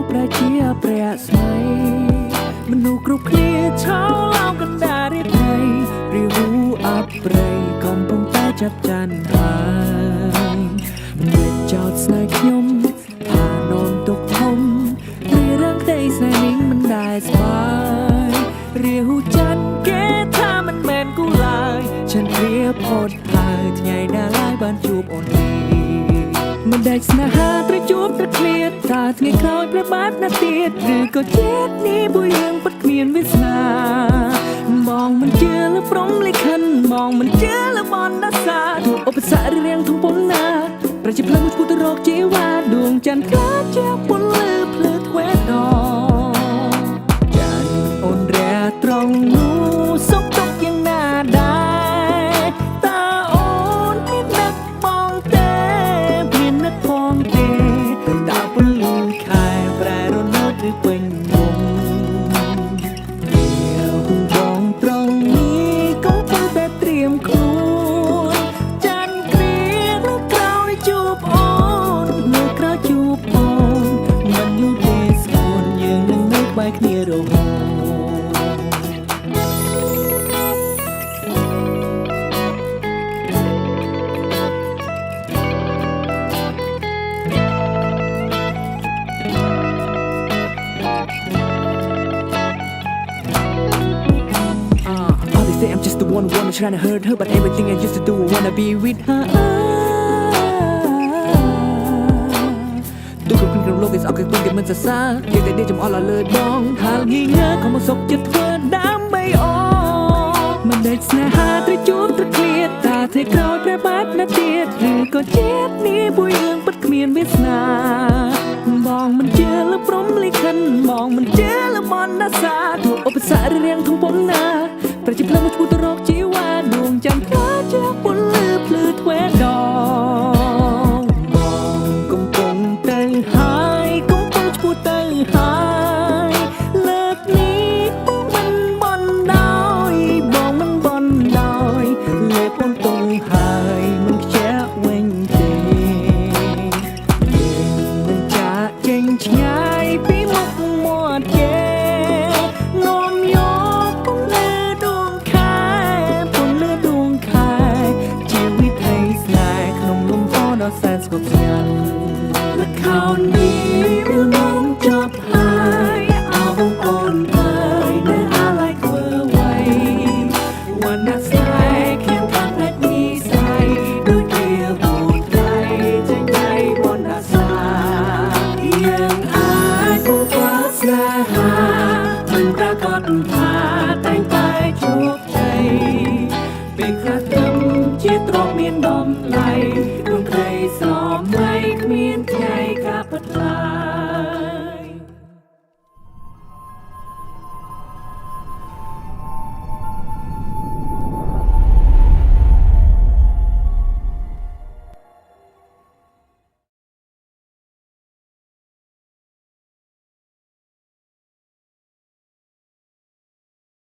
ប្រជាព្រះស្មីមនុស្សគ្រប់គ្នាឆោឡោកណ្ដារៀបថ្ងៃរីវូអបព្រៃកំពុងតែចាប់ចាន់ហើយមិនចោតស្នេហ៍ខ្ញុំថានំទុកធំរីរាំងក្តីស្នេហ៍នេះមិនដែលស្បាយរាហូចាន់គេថាមិនមែនគូឡើយฉันព្រាផុតហើយថ្ងៃណាឡើយបានជួបអូនមិនដែលស្នេហាត្រូវជួបត្រូវឃ្លាតថាថ្ងៃក្រោយប្របាទណាទៀតឬក៏ជាតិនេះមួយរឿងពិតគ្មានវាសនាបងមិនជឿលើព្រំលិខិតបងមិនជឿលើបណ្ដាសាទោះឧបសគ្គរៀងធំប៉ុណ្ណាប្រជាប្លឹងមួយឈ្មោះទៅរកជីវ៉ាដួងច័ន្ទខ្លាចជាពន្លឺភ្លឺទ្វេដងចានអូនរះត្រង់នោះសុខទុក្ខយ៉ាងណាដែរតើអូនមាននឹកបងទេមាននឹកផងទេតើពន្លឺខែប្រែរនៅឬពេញវងបងត្រង់នេះកុំទៅតែត្រៀមខ្លួនចានគ្រានៅក្រោយជួបអូននៅក្រោយជួបអូនមិនយូរទេស្គួនយើងនឹងនៅក្បែរគ្នារហូតI'm just the one trying to hurt her, but everything I used to do, I wanna be with her. ទូគ្រប់ក្នុងលោកគេស្អប់គេទុំគេមិនសរសើរគេតែដេកចំអល់ឲ្យលើបងហាលងីងើកុំមកសុកចិត្តធ្វើដើម្បីអូមិនដេកស្នេហាត្រូវជួបត្រូវឃ្លាតតាថ្ងៃក្រោយប្របាទណាទៀតឬក៏ជាតិនេះមួយរឿងពិតគ្មានវាសនាបងមិនជឿលើព្រំលិខិតបងមិនជឿលើបណ្ដាសាទោះឧបសគ្គរៀងធំប៉ុណ្ណាប្រជាប្លឹងមួយឈ្មោះទៅរកជីវ៉ាដួងច័ន្ទខ្លាចជាពន្លឺភ្លឺទ្វេដងបងកំពុងទៅហើយកំពុងឈ្មោះទៅហើយលើកនេះបងមិនបន់ដោយបងមិនបន់ដោយលេបបងទុំហើយមិនខ្ជះវិញទេនឹងចាក់ចេញឆ្ងាយពីមុខមាត់គេសែនស្គប់ស្ងាត់ល្ខោននេះវាមកចប់ហើយអោបងអូនអើយនៅអាឡៃធ្វើໄວវណ្ណៈស្នេហ៍ខ្ញុំថាតែនិស័យដូចជាពូតថ្លៃចេញใจវណ្ណៈសាយើងអាចពូតស្នេហាមិនប្រកបថាតែងតែជួប